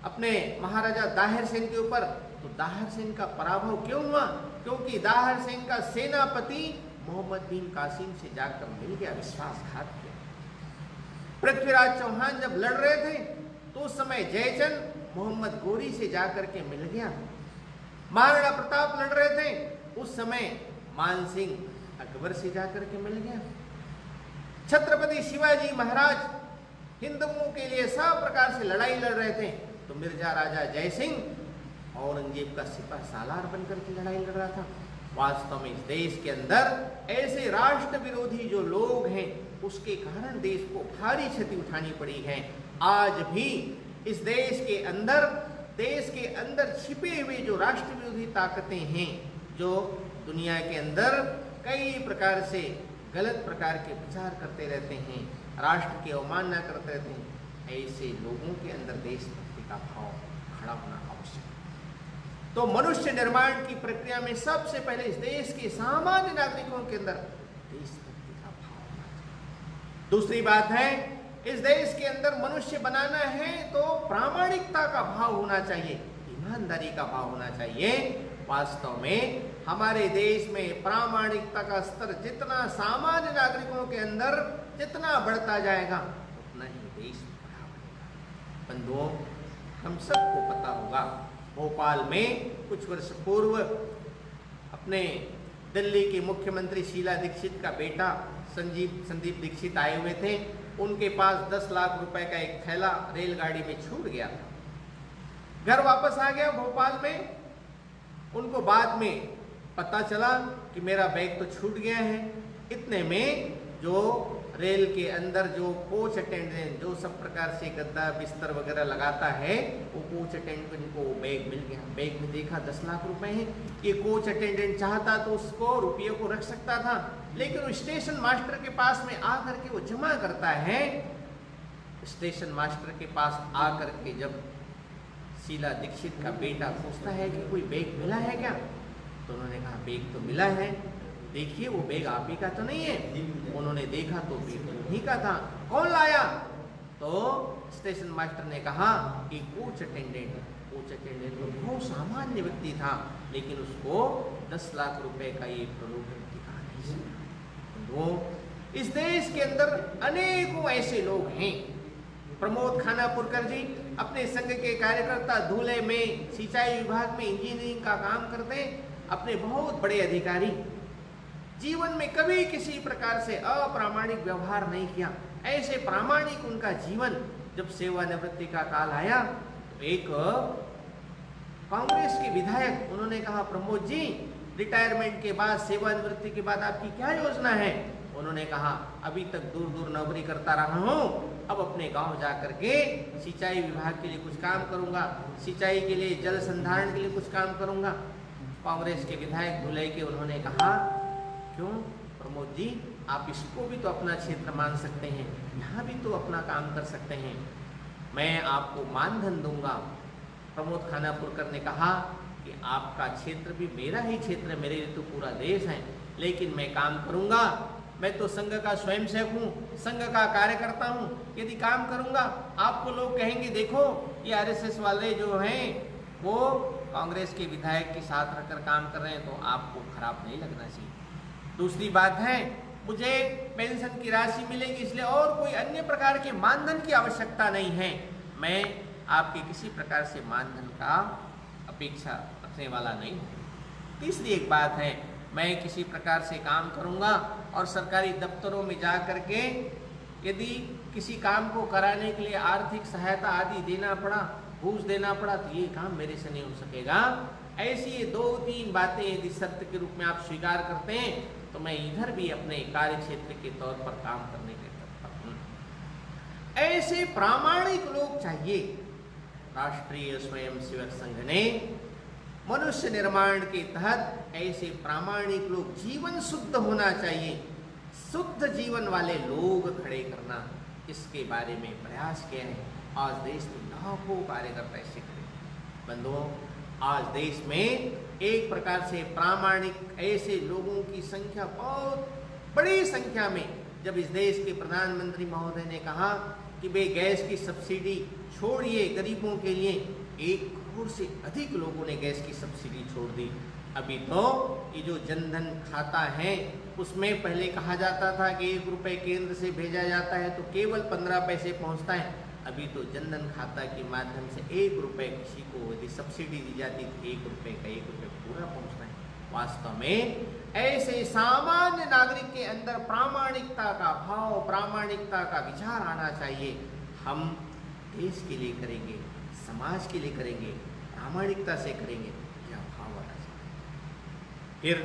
अपने महाराजा दाहिर सेन के ऊपर, तो दाहिर सेन का पराभव क्यों हुआ? क्योंकि दाहिर सेन का सेनापति मोहम्मद बिन कासिम से जाकर मिल गया, विश्वासघात किया। पृथ्वीराज चौहान जब लड़ रहे थे तो उस समय जयचंद मोहम्मद गोरी से जाकर के मिल गया। महाराणा प्रताप लड़ रहे थे, उस समय मानसिंह अकबर से जाकर के मिल गया। छत्रपति शिवाजी महाराज हिंदुओं के लिए सब प्रकार से लड़ाई लड़ रहे थे, तो मिर्जा राजा जयसिंह औरंगजेब का सिपह सालार बनकर के लड़ाई लड़ रहा था। वास्तव में इस देश के अंदर ऐसे राष्ट्र विरोधी जो लोग हैं उसके कारण देश को भारी क्षति उठानी पड़ी है। आज भी इस देश के अंदर छिपे हुए जो राष्ट्र विरोधी ताकतें हैं, जो दुनिया के अंदर कई प्रकार से गलत प्रकार के विचार करते रहते हैं, राष्ट्र की अवमानना करते रहते हैं, ऐसे लोगों के अंदर देशभक्ति का भाव खड़ा होना आवश्यक है। तो मनुष्य निर्माण की प्रक्रिया में सबसे पहले इस देश के सामान्य नागरिकों के अंदर देशभक्ति का भाव होना चाहिए। दूसरी बात है, इस देश के अंदर मनुष्य बनाना है तो प्रामाणिकता का भाव होना चाहिए, ईमानदारी का भाव होना चाहिए। वास्तव में हमारे देश में प्रामाणिकता का स्तर जितना सामान्य नागरिकों के अंदर जितना बढ़ता जाएगा उतना ही देश बड़ा बनेगा। बंधुओं, हम सबको पता होगा, भोपाल में कुछ वर्ष पूर्व अपने दिल्ली की मुख्यमंत्री शीला दीक्षित का बेटा संदीप दीक्षित आए हुए थे। उनके पास 10 लाख रुपए का एक थैला रेलगाड़ी में छूट गया था। घर वापस आ गया भोपाल में। उनको बाद में पता चला कि मेरा बैग तो छूट गया है। इतने में जो रेल के अंदर जो कोच अटेंडेंट जो सब प्रकार से गद्दा बिस्तर वगैरह लगाता है, वो कोच अटेंडेंट को बैग मिल गया। बैग में देखा 10 लाख रुपए हैं। ये कोच अटेंडेंट चाहता तो उसको रुपये को रख सकता था, लेकिन वो स्टेशन मास्टर के पास में आकर के वो जमा करता है। स्टेशन मास्टर के पास आकर के जब शीला दीक्षित का बेटा पूछता है कि कोई बैग मिला है क्या, तो उन्होंने कहा बैग तो मिला है, देखिए वो बैग आप ही का तो नहीं है। उन्होंने देखा तो बैग उन्हीं का था। कौन लाया? तो स्टेशन मास्टर ने कहा कि कोच अटेंडेंट तो बहुत सामान्य व्यक्ति था, लेकिन उसको 10 लाख रुपए का ये प्रलोभन दिखा नहीं सका। तो इस देश के अंदर अनेकों ऐसे लोग हैं। प्रमोद खानापुरकर जी अपने संघ के कार्यकर्ता, धूले में सिंचाई विभाग में इंजीनियरिंग का काम करते, अपने बहुत बड़े अधिकारी, जीवन में कभी किसी प्रकार से अप्रामाणिक व्यवहार नहीं किया। ऐसे प्रामाणिक उनका जीवन। जब सेवानिवृत्ति का काल आया तो एक कांग्रेस के विधायक, उन्होंने कहा प्रमोद जी रिटायरमेंट के बाद, सेवानिवृत्ति के बाद आपकी क्या योजना है? उन्होंने कहा अभी तक दूर दूर नौकरी करता रहा हूँ, अब अपने गांव जा करके सिंचाई विभाग के लिए कुछ काम करूंगा, सिंचाई के लिए जल संधारण के लिए कुछ काम करूंगा। कांग्रेस के विधायक धुले के, उन्होंने कहा क्यों प्रमोद जी, आप इसको भी तो अपना क्षेत्र मान सकते हैं, यहाँ भी तो अपना काम कर सकते हैं, मैं आपको मानधन दूंगा। प्रमोद खानापुरकर ने कहा कि आपका क्षेत्र भी मेरा ही क्षेत्र, मेरे लिए तो पूरा देश है, लेकिन मैं काम करूंगा। मैं तो संघ का स्वयंसेवक हूँ, संघ का कार्यकर्ता हूँ। यदि काम करूंगा, आपको लोग कहेंगे देखो ये आरएसएस वाले जो हैं वो कांग्रेस के विधायक के साथ रखकर काम कर रहे हैं, तो आपको खराब नहीं लगना चाहिए। दूसरी बात है, मुझे पेंशन की राशि मिलेगी, इसलिए और कोई अन्य प्रकार के मानधन की आवश्यकता नहीं है। मैं आपके किसी प्रकार से मानधन का अपेक्षा रखने वाला नहीं हूँ। तीसरी एक बात है, मैं किसी प्रकार से काम करूँगा और सरकारी दफ्तरों में जा कर के यदि किसी काम को कराने के लिए आर्थिक सहायता आदि देना पड़ा, घूस देना पड़ा, तो ये काम मेरे से नहीं हो सकेगा। ऐसी ये 2-3 बातें यदि सत्य के रूप में आप स्वीकार करते हैं, तो मैं इधर भी अपने कार्य क्षेत्र के तौर पर काम करने के तत्पर हूँ। ऐसे प्रामाणिक लोग चाहिए। राष्ट्रीय स्वयंसेवक संघ ने मनुष्य निर्माण के तहत ऐसे प्रामाणिक लोग, जीवन शुद्ध होना चाहिए, शुद्ध जीवन वाले लोग खड़े करना, इसके बारे में प्रयास किया है। आज देश में लाखों कार्यकर्ता ऐसे खड़े। बंधुओं, आज देश में एक प्रकार से प्रामाणिक ऐसे लोगों की संख्या बहुत बड़ी संख्या में, जब इस देश के प्रधानमंत्री महोदय ने कहा कि वे गैस की सब्सिडी छोड़िए गरीबों के लिए, 1 करोड़ से अधिक लोगों ने गैस की सब्सिडी छोड़ दी। अभी तो ये जो जनधन खाता है उसमें पहले कहा जाता था कि 1 रुपये केंद्र से भेजा जाता है तो केवल 15 पैसे पहुंचता है। अभी तो जनधन खाता के माध्यम से 1 रुपये किसी को यदि सब्सिडी दी जाती तो 1 रुपये का 1 रुपये पूरा पहुंचता है। वास्तव में ऐसे सामान्य नागरिक के अंदर प्रामाणिकता का भाव, प्रामाणिकता का विचार आना चाहिए। हम देश के लिए करेंगे, समाज के लिए करेंगे, प्रामाणिकता से करेंगे, यह भाव आना चाहिए। फिर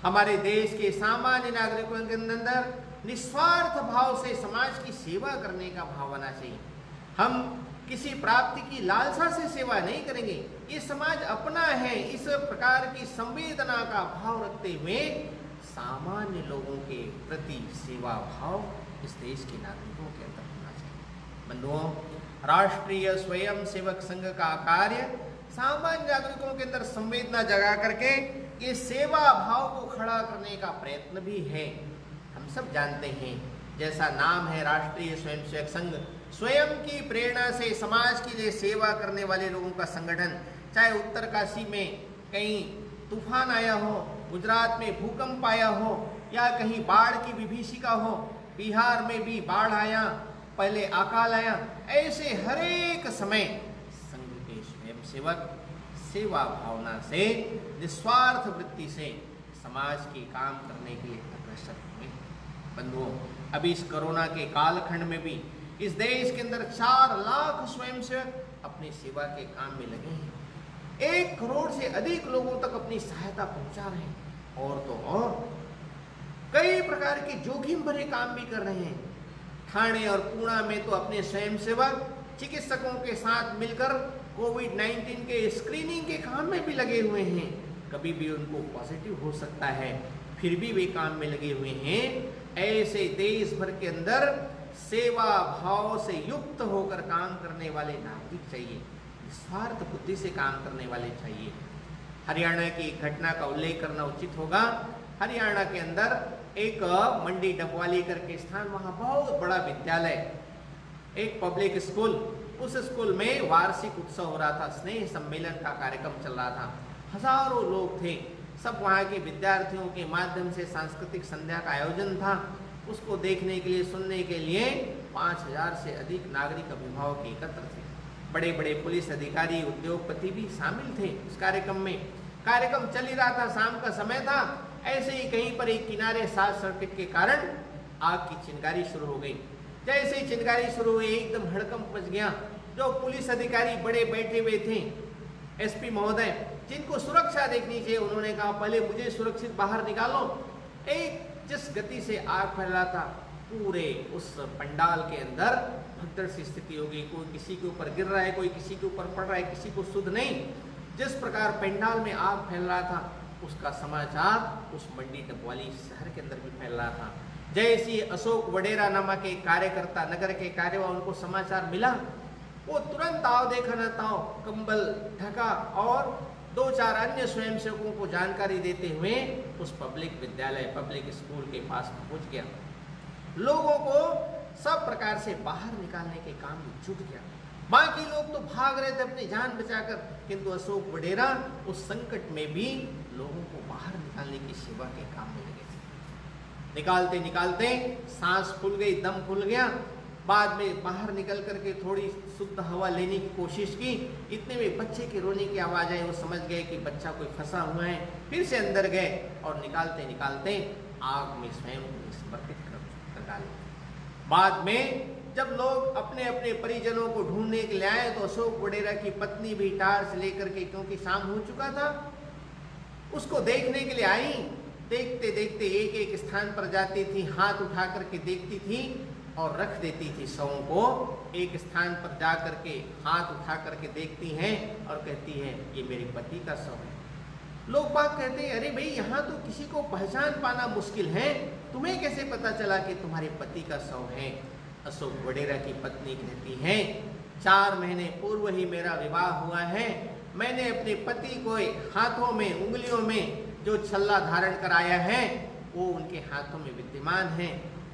हमारे देश के सामान्य नागरिकों के अंदर निस्वार्थ भाव से समाज की सेवा करने का भाव आना चाहिए। हम किसी प्राप्ति की लालसा से सेवा नहीं करेंगे, ये समाज अपना है, इस प्रकार की संवेदना का भाव रखते हुए सामान्य लोगों के प्रति सेवा भाव इस देश के नागरिकों के अंदर होना चाहिए। बंधुओं, राष्ट्रीय स्वयंसेवक संघ का कार्य सामान्य नागरिकों के अंदर संवेदना जगा करके ये सेवा भाव को खड़ा करने का प्रयत्न भी है। हम सब जानते हैं, जैसा नाम है राष्ट्रीय स्वयंसेवक संघ, स्वयं की प्रेरणा से समाज के लिए सेवा करने वाले लोगों का संगठन। चाहे उत्तरकाशी में कहीं तूफान आया हो, गुजरात में भूकंप आया हो, या कहीं बाढ़ की विभीषिका हो, बिहार में भी बाढ़ आया, पहले अकाल आया, ऐसे हर एक समय संघ के स्वयंसेवक सेवा भावना से, निस्वार्थ वृत्ति से समाज के काम करने के लिए अग्रसर हुए। बंधुओं, अभी इस कोरोना के कालखंड में भी इस देश के अंदर 4 लाख स्वयंसेवक अपनी सेवा के काम में लगे हैं। 1 करोड़ से अधिक लोगों तक अपनी सहायता पहुंचा रहे हैं और तो और कई प्रकार के जोखिम भरे काम भी कर रहे हैं। ठाणे और पूना में तो अपने स्वयंसेवक चिकित्सकों के साथ मिलकर कोविड-19 के स्क्रीनिंग के काम में भी लगे हुए हैं। कभी भी उनको पॉजिटिव हो सकता है, फिर भी वे काम में लगे हुए हैं। ऐसे देश भर के अंदर सेवा भाव से युक्त होकर काम करने वाले नागरिक चाहिए, निस्वार्थ बुद्धि से काम करने वाले चाहिए। हरियाणा की एक घटना का उल्लेख करना उचित होगा। हरियाणा के अंदर एक मंडी डबवाली करके स्थान, वहाँ बहुत बड़ा विद्यालय, एक पब्लिक स्कूल, उस स्कूल में वार्षिक उत्सव हो रहा था, स्नेह सम्मेलन का कार्यक्रम चल रहा था। हजारों लोग थे, सब वहाँ के विद्यार्थियों के माध्यम से सांस्कृतिक संध्या का आयोजन था। उसको देखने के लिए, सुनने के लिए 5000 से अधिक नागरिक अभिभावक एकत्र थे। बड़े बड़े पुलिस अधिकारी, उद्योगपति भी शामिल थे इस कार्यक्रम में। कार्यक्रम चल ही रहा था, शाम का समय था। ऐसे ही कहीं पर एक किनारे शॉर्ट सर्किट के कारण आग की चिंगारी शुरू हो गई। जैसे ही चिंगारी शुरू हुई, एकदम हड़कंप मच गया। जो पुलिस अधिकारी बड़े बैठे हुए थे, एसपी महोदय, जिनको सुरक्षा देखनी चाहिए, उन्होंने कहा पहले मुझे सुरक्षित बाहर निकालो। एक जिस गति से आग फैल रहा था, पूरे उस पंडाल के अंदर भगदड़ सी स्थिति हो गई। कोई किसी के ऊपर गिर रहा है, कोई किसी के ऊपर पड़ रहा है, किसी को सुध नहीं। जिस प्रकार पंडाल में आग फैल रहा था, उसका समाचार उस मंडी डबवाली शहर के अंदर भी फैल रहा था। जैसे अशोक वडेरा नामक एक कार्यकर्ता, नगर के कार्यवाह, उनको समाचार मिला, वो तुरंत आओ देखा न ताओ, कंबल ढका और 2-4 अन्य स्वयंसेवकों को जानकारी देते हुए उस पब्लिक विद्यालय, पब्लिक स्कूल के पास पहुंच गया। लोगों को सब प्रकार से बाहर निकालने के काम में जुट गया। बाकी लोग तो भाग रहे थे अपनी जान बचाकर, किंतु अशोक वडेरा उस संकट में भी लोगों को बाहर निकालने की सेवा के काम में लगे थे। निकालते निकालते सांस फूल गई, दम फूल गया। बाद में बाहर निकल करके थोड़ी शुद्ध हवा लेने की कोशिश की। इतने में बच्चे के रोने की आवाज आई। वो समझ गए कि बच्चा कोई फंसा हुआ है। फिर से अंदर गए और निकालते निकालते आग में स्वयं को समर्पित कर डाले। बाद में जब लोग अपने अपने परिजनों को ढूंढने के लिए आए, तो अशोक वडेरा की पत्नी भी टार्च लेकर के, क्योंकि शाम हो चुका था, उसको देखने के लिए आई। देखते देखते एक एक स्थान पर जाती थी, हाथ उठा करके देखती थी और रख देती थी शवों को। एक स्थान पर जा करके हाथ उठा करके देखती हैं और कहती हैं, ये मेरे पति का शव है। लोग बात कहते हैं, अरे भाई यहाँ तो किसी को पहचान पाना मुश्किल है, तुम्हें कैसे पता चला कि तुम्हारे पति का शव है? अशोक वडेरा की पत्नी कहती हैं, 4 महीने पूर्व ही मेरा विवाह हुआ है। मैंने अपने पति को हाथों में, उंगलियों में जो छल्ला धारण कराया है, वो उनके हाथों में विद्यमान है।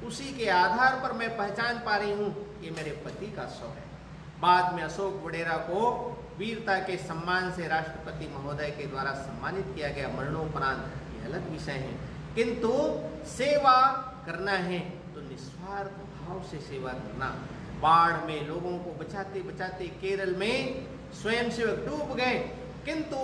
उसी के आधार पर मैं पहचान पा रही हूँ ये मेरे पति का शव है। बाद में अशोक वडेरा को वीरता के सम्मान से राष्ट्रपति महोदय के द्वारा सम्मानित किया गया। मरणोपरांत ये अलग विषय है, किंतु सेवा करना है तो निस्वार्थ भाव से सेवा करना। बाढ़ में लोगों को बचाते बचाते केरल में स्वयंसेवक डूब गए, किंतु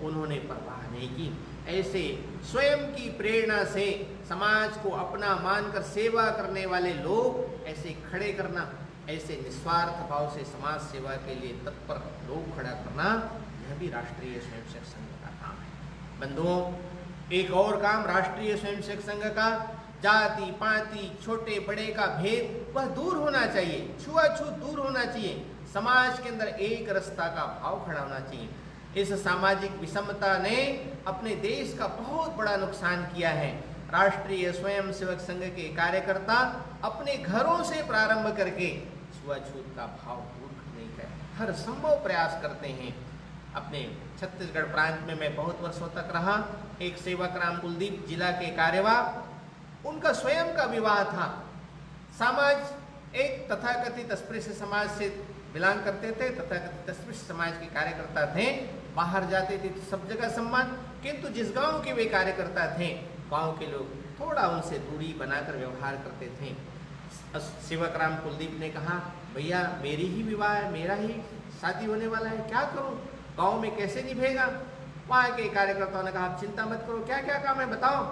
उन्होंने परवाह नहीं की। ऐसे स्वयं की प्रेरणा से समाज को अपना मानकर सेवा करने वाले लोग ऐसे खड़े करना, ऐसे निस्वार्थ भाव से समाज सेवा के लिए तत्पर लोग खड़ा करना, यह भी राष्ट्रीय स्वयंसेवक संघ का काम है। बंधुओं, एक और काम राष्ट्रीय स्वयंसेवक संघ का, जाति पाति छोटे बड़े का भेद वह दूर होना चाहिए, छुआछूत दूर होना चाहिए। समाज के अंदर एक रस्ता का भाव खड़ा होना चाहिए। इस सामाजिक विषमता ने अपने देश का बहुत बड़ा नुकसान किया है। राष्ट्रीय स्वयंसेवक संघ के कार्यकर्ता अपने घरों से प्रारंभ करके छुआछूत का भाव दूर करने का हर संभव प्रयास करते हैं। अपने छत्तीसगढ़ प्रांत में मैं बहुत वर्षों तक रहा। एक सेवक राम कुलदीप जिला के कार्यवाह, उनका स्वयं का विवाह था। समाज एक तथाकथित अस्पृश्य समाज से बिलोंग करते थे, तथाकथित अस्पृश्य समाज के कार्यकर्ता थे। बाहर जाते थे तो सब जगह सम्मान, किंतु जिस गांव के वे कार्यकर्ता थे, गांव के लोग थोड़ा उनसे दूरी बनाकर व्यवहार करते थे। सेवक राम कुलदीप ने कहा, भैया मेरी ही विवाह है, मेरा ही शादी होने वाला है, क्या करूं, गांव में कैसे निभेगा? वहां के कार्यकर्ताओं ने कहा आप चिंता मत करो, क्या क्या काम है बताओ।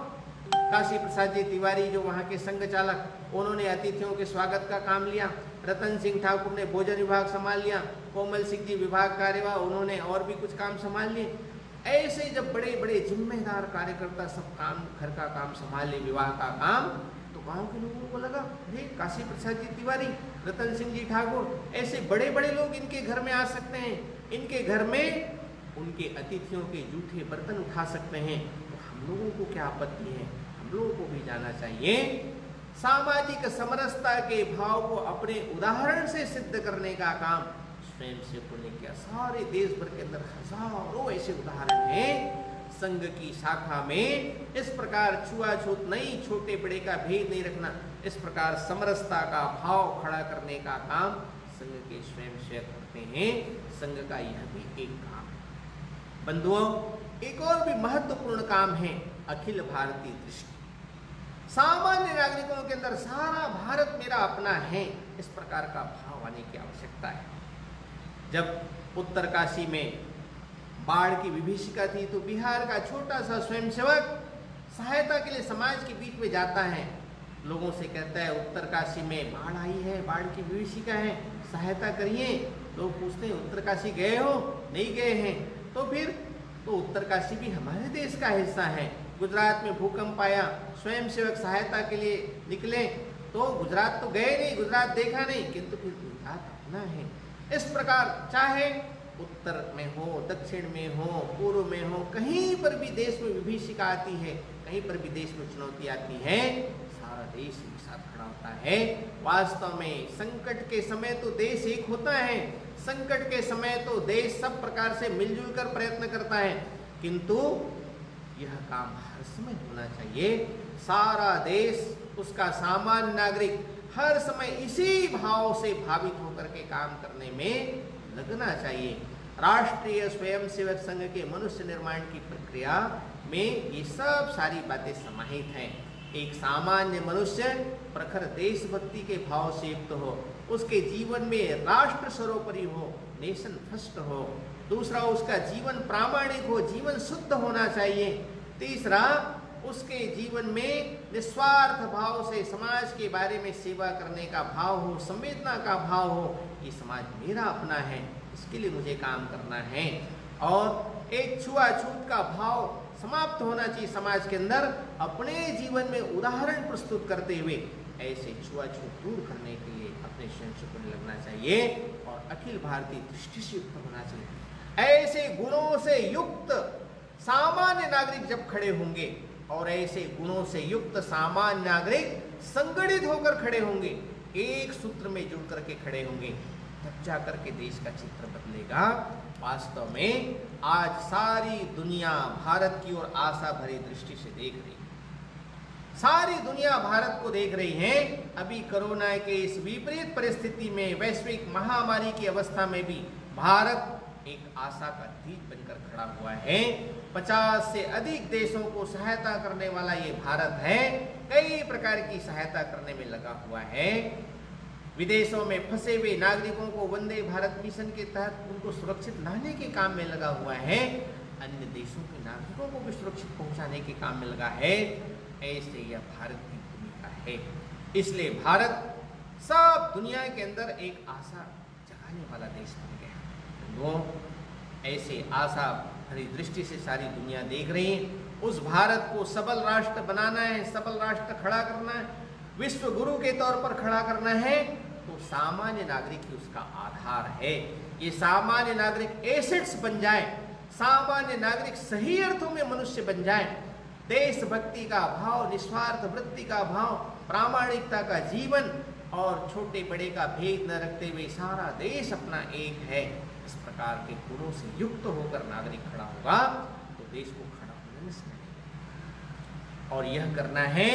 काशी प्रसाद जी तिवारी जो वहां के संघ चालक, उन्होंने अतिथियों के स्वागत का काम लिया। रतन सिंह ठाकुर ने भोजन विभाग संभाल लिया। कोमल सिंह जी विभाग कार्यवाह, उन्होंने और भी कुछ काम संभाल लिए। ऐसे जब बड़े बड़े जिम्मेदार कार्यकर्ता सब काम, घर का काम संभाल ले, विवाह का काम, तो गांव के लोगों को लगा अरे काशी प्रसाद जी तिवारी, रतन सिंह जी ठाकुर, ऐसे बड़े बड़े लोग इनके घर में आ सकते हैं, इनके घर में उनके अतिथियों के जूठे बर्तन उठा सकते हैं, तो हम लोगों को क्या आपत्ति है, हम लोगों को भी जाना चाहिए। सामाजिक समरसता के भाव को अपने उदाहरण से सिद्ध करने का काम स्वयं सेवकों ने किया। सारे देश भर के अंदर हजारों ऐसे उदाहरण हैं। संघ की शाखा में इस प्रकार छुआछूत नहीं, छोटे बड़े का भेद नहीं रखना, इस प्रकार समरसता का भाव खड़ा करने का काम संघ के स्वयं सेवक करते हैं। संघ का यह भी एक काम है। बंधुओं, एक और भी महत्वपूर्ण काम है अखिल भारतीय दृष्टि। सामान्य नागरिकों के अंदर सारा भारत मेरा अपना है, इस प्रकार का भाव आने की आवश्यकता है। जब उत्तरकाशी में बाढ़ की विभीषिका थी तो बिहार का छोटा सा स्वयंसेवक सहायता के लिए समाज के बीच में जाता है, लोगों से कहता है उत्तरकाशी में बाढ़ आई है, बाढ़ की विभीषिका है, सहायता करिए। लोग पूछते हैं उत्तरकाशी गए हो? नहीं गए हैं। तो फिर तो उत्तरकाशी भी हमारे देश का हिस्सा है। गुजरात में भूकंप आया, स्वयंसेवक सहायता के लिए निकले, तो गुजरात तो गए नहीं, गुजरात देखा नहीं, किंतु फिर गुजरात अपना है। इस प्रकार चाहे उत्तर में हो, दक्षिण में हो, पूर्व में हो, कहीं पर भी देश में विभीषिका आती है, कहीं पर भी देश में चुनौती आती है, सारा देश एक साथ खड़ा होता है। वास्तव में संकट के समय तो देश एक होता है, संकट के समय तो देश सब प्रकार से मिलजुल कर प्रयत्न करता है, किंतु यह काम हर समय होना चाहिए। सारा देश, उसका सामान्य नागरिक हर समय इसी भाव से भावित होकर के काम करने में लगना चाहिए। राष्ट्रीय स्वयंसेवक संघ के मनुष्य निर्माण की प्रक्रिया में ये सब सारी बातें समाहित हैं। एक सामान्य मनुष्य प्रखर देशभक्ति के भाव से युक्त हो, उसके जीवन में राष्ट्र सर्वोपरि हो, नेशन फर्स्ट हो। दूसरा, उसका जीवन प्रामाणिक हो, जीवन शुद्ध होना चाहिए। तीसरा, उसके जीवन में निस्वार्थ भाव से समाज के बारे में सेवा करने का भाव हो, संवेदना का भाव हो कि समाज मेरा अपना है, इसके लिए मुझे काम करना है। और एक छुआछूत का भाव समाप्त होना चाहिए समाज के अंदर। अपने जीवन में उदाहरण प्रस्तुत करते हुए ऐसे छुआछूत दूर करने के लिए अपने स्वयं को लगना चाहिए और अखिल भारतीय दृष्टि से युक्त होना चाहिए। ऐसे गुणों से युक्त सामान्य नागरिक जब खड़े होंगे और ऐसे गुणों से युक्त सामान्य नागरिक संगठित होकर खड़े होंगे, एक सूत्र में जुड़ करके खड़े होंगे, तब जाकर के देश का चित्र बदलेगा। वास्तव में आज सारी दुनिया भारत की ओर आशा भरी दृष्टि से देख रही है। सारी दुनिया भारत को देख रही है। अभी कोरोना के इस विपरीत परिस्थिति में, वैश्विक महामारी की अवस्था में भी भारत एक आशा का दीप बनकर खड़ा हुआ है। 50 से अधिक देशों को सहायता करने वाला ये भारत है। कई प्रकार की सहायता करने में लगा हुआ है। विदेशों में फंसे हुए नागरिकों को वंदे भारत मिशन के तहत उनको सुरक्षित लाने के काम में लगा हुआ है। अन्य देशों के नागरिकों को भी सुरक्षित पहुंचाने के काम में लगा है। ऐसे यह भारत की भूमिका है। इसलिए भारत सब दुनिया के अंदर एक आशा जगाने वाला देश बन गया। वो ऐसे आशा भरी दृष्टि से सारी दुनिया देख रही है। उस भारत को सबल राष्ट्र बनाना है, सबल राष्ट्र खड़ा करना है, विश्व गुरु के तौर पर खड़ा करना है, तो सामान्य नागरिक ही उसका आधार है। ये सामान्य नागरिक एसेट्स बन जाए, सामान्य नागरिक सही अर्थों में मनुष्य बन जाए, देशभक्ति का भाव, निस्वार्थ वृत्ति का भाव, प्रामाणिकता का जीवन और छोटे बड़े का भेद न रखते हुए सारा देश अपना एक है, इस प्रकार के गुणों से युक्त होकर नागरिक खड़ा होगा तो देश को खड़ा होने में समय लगेगा। और यह करना है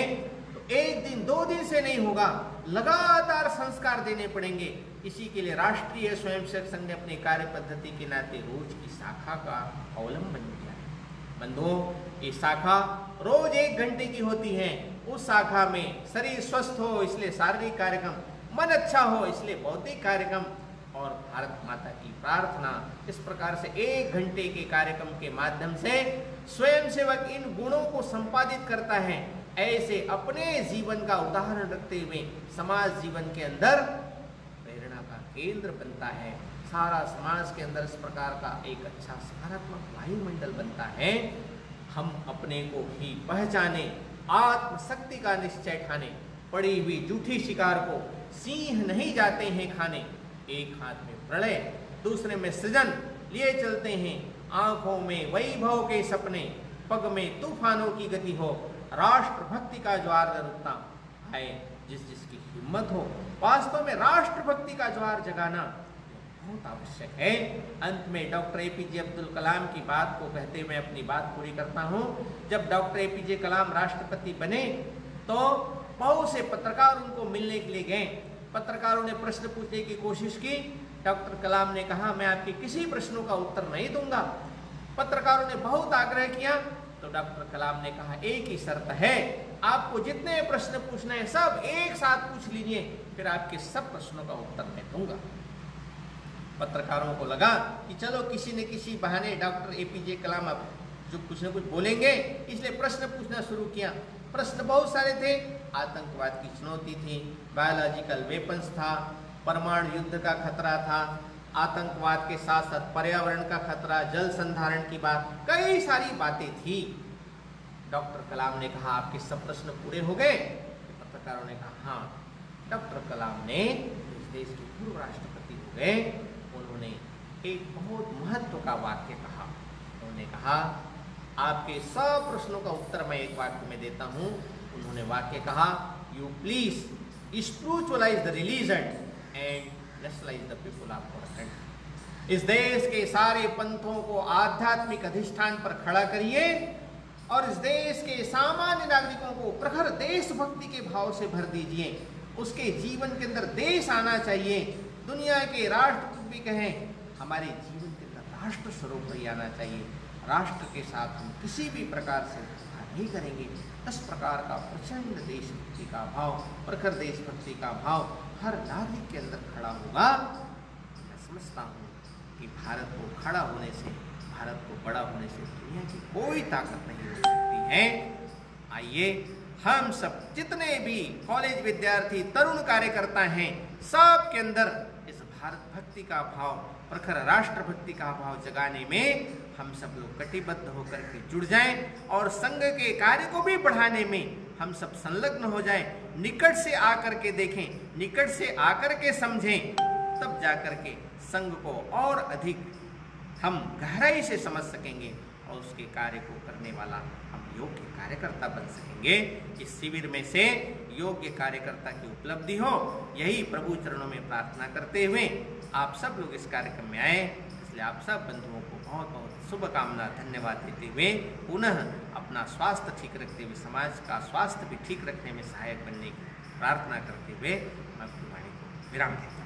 तो एक दिन दो दिन से नहीं होगा, लगातार संस्कार देने पड़ेंगे। इसी के लिए राष्ट्रीय स्वयंसेवक संघ ने अपनी कार्य पद्धति के नाते रोज की शाखा का अवलंबन किया है। बंधुओं, ये शाखा रोज 1 घंटे की होती है। उस शाखा में शरीर स्वस्थ हो इसलिए शारीरिक कार्यक्रम, मन अच्छा हो इसलिए बौद्धिक कार्यक्रम, और भारत माता की प्रार्थना। इस प्रकार से 1 घंटे के कार्यक्रम के माध्यम से स्वयंसेवक इन गुणों को संपादित करता है। ऐसे अपने जीवन का उदाहरण रखते हुए समाज जीवन के अंदर प्रेरणा का केंद्र बनता है। सारा समाज के अंदर इस प्रकार का एक अच्छा सकारात्मक वायुमंडल बनता है। हम अपने को ही पहचाने, आत्मशक्ति का निश्चय ठाने, पड़ी हुई जूठी शिकार को सिंह नहीं जाते हैं खाने। एक हाथ में प्रलय, दूसरे में सृजन लिए चलते हैं। आंखों में वैभव के सपने, पग में तूफानों की गति हो। राष्ट्र भक्ति का ज्वार न रुकता है, जिस जिसकी हिम्मत हो। वास्तव में राष्ट्र भक्ति का ज्वार जगाना बहुत आवश्यक है। अंत में डॉक्टर एपीजे अब्दुल कलाम की बात को कहते हुए अपनी बात पूरी करता हूँ। जब डॉक्टर एपीजे कलाम राष्ट्रपति बने तो बहुत से पत्रकार उनको मिलने के लिए गए। पत्रकारों ने प्रश्न पूछने की कोशिश की। डॉक्टर कलाम ने कहा, मैं आपके किसी प्रश्नों का उत्तर नहीं दूंगा। पत्रकारों ने बहुत आग्रह किया तो डॉक्टर कलाम ने कहा, एक ही शर्त है, आपको जितने प्रश्न पूछना है सब एक साथ पूछ लीजिए, फिर आपके सब प्रश्नों का उत्तर मैं दूंगा। पत्रकारों को लगा कि चलो किसी न किसी बहाने डॉक्टर एपीजे कलाम अब जो कुछ न कुछ बोलेंगे, इसलिए प्रश्न पूछना शुरू किया। प्रश्न बहुत सारे थे। आतंकवाद की चुनौती थी, बायोलॉजिकल वेपन्स था, परमाणु युद्ध का खतरा था, आतंकवाद के साथ साथ पर्यावरण का खतरा, जल संधारण की बात, कई सारी बातें थी। डॉक्टर कलाम ने कहा, आपके सब प्रश्न पूरे हो गए? पत्रकारों ने कहा हाँ। डॉक्टर कलाम ने इस देश के पूर्व राष्ट्रपति हो गए। उन्होंने एक बहुत महत्व का वाक्य कहा। उन्होंने कहा, आपके सब प्रश्नों का उत्तर मैं एक वाक्य में देता हूं। उन्होंने वाक्य कहा, you please spiritualize the religion and nationalize the people of our country. इस देश के सारे पंथों को आध्यात्मिक अधिष्ठान पर खड़ा करिए और इस देश के सामान्य नागरिकों को प्रखर देशभक्ति के भाव से भर दीजिए। उसके जीवन के अंदर देश आना चाहिए। दुनिया के राष्ट्रपति भी कहें, हमारे जीवन के अंदर राष्ट्र स्वरूप ही आना चाहिए। राष्ट्र के साथ हम किसी भी प्रकार से धोखा नहीं करेंगे। इस प्रकार का प्रचंड देशभक्ति का भाव, प्रखर देशभक्ति का भाव हर नागरिक के अंदर खड़ा होगा। मैं समझता हूँ कि भारत को खड़ा होने से, भारत को बड़ा होने से दुनिया की कोई ताकत नहीं हो सकती है। आइए हम सब जितने भी कॉलेज विद्यार्थी, तरुण कार्यकर्ता हैं, सब के अंदर इस भारत भक्ति का भाव, प्रखर राष्ट्र भक्ति का भाव जगाने में हम सब लोग कटिबद्ध होकर के जुड़ जाएं और संघ के कार्य को भी बढ़ाने में हम सब संलग्न हो जाएं। निकट से आकर के देखें, निकट से आकर के समझें, तब जाकर के संघ को और अधिक हम गहराई से समझ सकेंगे और उसके कार्य को करने वाला हम योग्य कार्यकर्ता बन सकेंगे। इस शिविर में से योग्य कार्यकर्ता की उपलब्धि हो, यही प्रभु चरणों में प्रार्थना करते हुए आप सब लोग इस कार्यक्रम में आए। इसलिए आप सब बंधुओं को बहुत बहुत शुभकामना, धन्यवाद देते हुए पुनः अपना स्वास्थ्य ठीक रखते हुए समाज का स्वास्थ्य भी ठीक रखने में सहायक बनने की प्रार्थना करते हुए मैं अपनी वाणी को विराम देता हूँ।